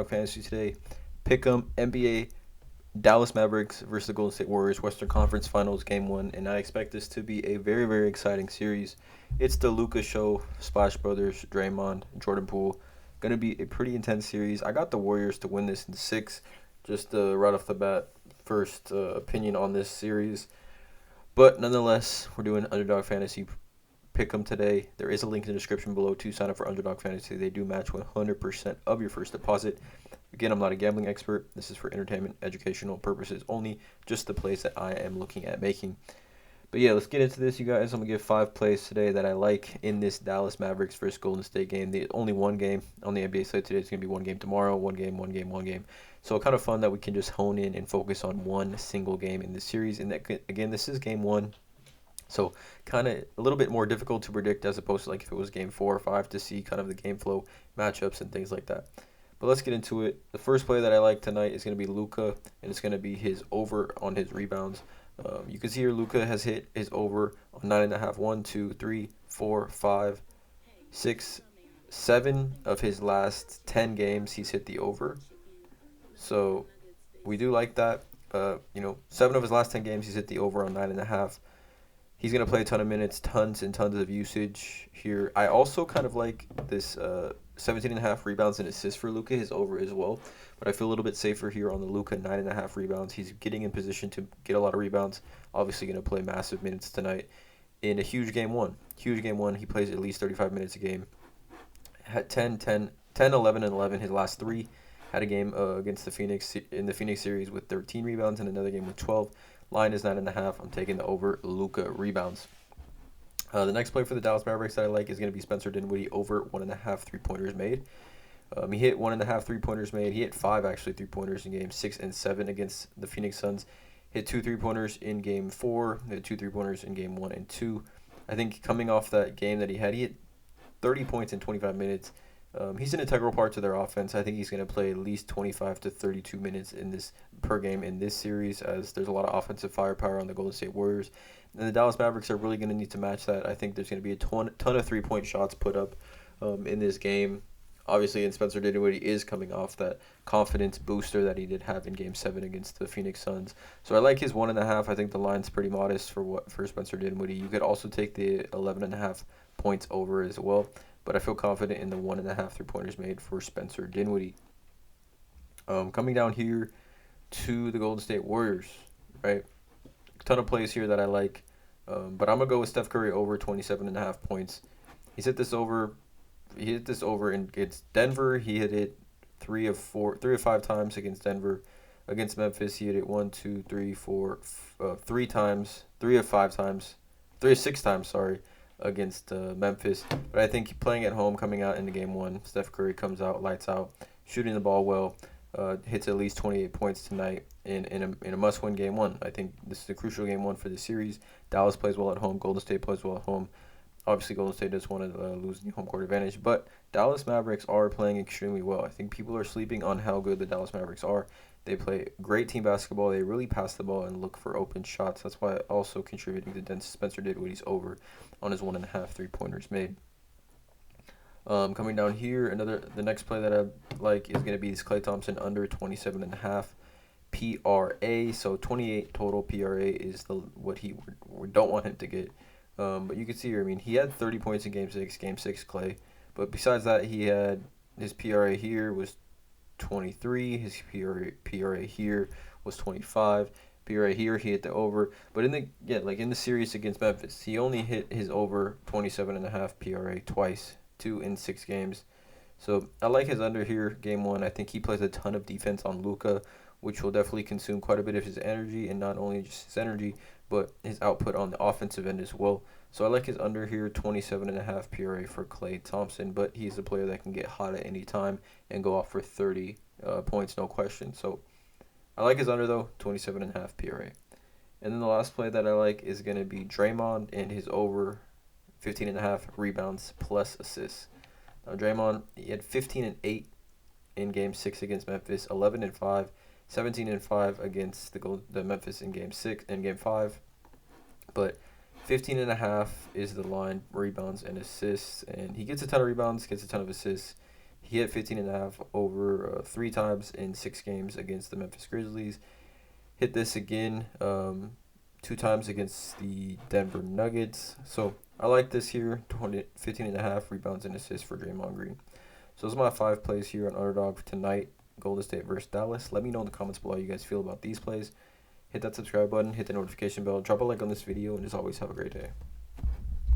Underdog Fantasy Today. Pick'em NBA Dallas Mavericks versus the Golden State Warriors Western Conference Finals Game 1, and I expect this to be a very, very exciting series. It's the Luka Show, Splash Brothers, Draymond, Jordan Poole. Going to be a pretty intense series. I got the Warriors to win this in 6, just right off the bat, first opinion on this series. But nonetheless, we're doing Underdog Fantasy Pick'em today. There is a link in the description below to sign up for Underdog Fantasy. They do match 100% of your first deposit. Again, I'm not a gambling expert. This is for entertainment, educational purposes only. Just the plays that I am looking at making. But yeah, let's get into this, you guys. I'm going to give 5 plays today that I like in this Dallas Mavericks versus Golden State game. The only one game on the NBA slate today. It's going to be one game tomorrow, one game, one game, one game. So kind of fun that we can just hone in and focus on one single game in this series. And that, again, this is game 1. So kind of a little bit more difficult to predict as opposed to like if it was game 4 or 5 to see kind of the game flow, matchups, and things like that. But let's get into it. The first play that I like tonight is going to be Luka, and it's going to be his over on his rebounds. You can see here Luka has hit his over on 9.5. 1, 2, 3, 4, 5, 6, 7 of his last 10 games. He's hit the over. So we do like that. 7 of his last 10 games he's hit the over on 9.5. He's going to play a ton of minutes, tons and tons of usage here. I also kind of like this 17.5 rebounds and assists for Luka, his over as well. But I feel a little bit safer here on the Luka 9.5 rebounds. He's getting in position to get a lot of rebounds. Obviously going to play massive minutes tonight in a huge game 1. Huge game 1. He plays at least 35 minutes a game. Had 10, 11, and 11 his last 3. Had a game against the Phoenix in the Phoenix series with 13 rebounds and another game with 12. Line is 9.5. I'm taking the over Luka rebounds. The next play for the Dallas Mavericks that I like is going to be Spencer Dinwiddie over 1.5 3-pointers made. He hit 1.5 3-pointers made. He hit 5 actually 3-pointers in games 6 and 7 against the Phoenix Suns. Hit 2 3-pointers in game 4. Hit 2 3-pointers in game 1 and 2. I think coming off that game that he hit 30 points in 25 minutes. He's an integral part to their offense. I think he's going to play at least 25 to 32 minutes in this per game in this series, as there's a lot of offensive firepower on the Golden State Warriors. And the Dallas Mavericks are really going to need to match that. I think there's going to be a ton of 3-point shots put up in this game. Obviously, and Spencer Dinwiddie is coming off that confidence booster that he did have in Game 7 against the Phoenix Suns. So I like his 1.5. I think the line's pretty modest for Spencer Dinwiddie. You could also take the 11.5 points over as well. But I feel confident in the 1.5 3-pointers made for Spencer Dinwiddie. Coming down here to the Golden State Warriors, right? A ton of plays here that I like. But I'm going to go with Steph Curry over 27.5 points. He hit this over against Denver. He hit it 3 of 5 times against Denver. Against Memphis, he hit it 1, 2, 3, 4, 3 times. 3 of 5 times. 3 of 6 times, sorry, against Memphis. But I think playing at home, coming out into game 1, Steph Curry comes out, lights out, shooting the ball well, hits at least 28 points tonight in a must-win game 1. I think this is a crucial game 1 for the series. Dallas plays well at home. Golden State plays well at home. Obviously, Golden State does want to lose the home court advantage, but Dallas Mavericks are playing extremely well. I think people are sleeping on how good the Dallas Mavericks are. They play great team basketball. They really pass the ball and look for open shots. That's why also contributing to Spencer Dinwiddie's over on his 1.5 3-pointers made. Coming down here, the next play that I like is going to be this Klay Thompson under 27.5 PRA. So 28 total PRA is what we don't want him to get. But you can see here, I mean, he had 30 points in Game 6, Klay. But besides that, he had his PRA here was 23. His PRA here was 25. PRA here, he hit the over. But in the series against Memphis, he only hit his over 27.5 PRA twice, 2 in 6 games. So I like his under here, game 1. I think he plays a ton of defense on Luka, which will definitely consume quite a bit of his energy, and not only just his energy, but his output on the offensive end as well. So I like his under here, 27.5 PRA for Klay Thompson, but he's a player that can get hot at any time and go off for 30 points, no question. So I like his under, though, 27.5 PRA. And then the last play that I like is going to be Draymond and his over 15.5 rebounds plus assists. Now, Draymond, he had 15 and 8 in Game 6 against Memphis, 11 and 5. 17 and 5 against the Memphis in Game 6 and Game 5, but 15.5 is the line, rebounds and assists, and he gets a ton of rebounds, gets a ton of assists. He hit 15.5 over 3 times in 6 games against the Memphis Grizzlies. Hit this again 2 times against the Denver Nuggets. So I like this here. 15.5 rebounds and assists for Draymond Green. So those are my 5 plays here on Underdog for tonight. Golden State versus Dallas. Let me know in the comments below how you guys feel about these plays. Hit that subscribe button, hit the notification bell, drop a like on this video, and as always, have a great day.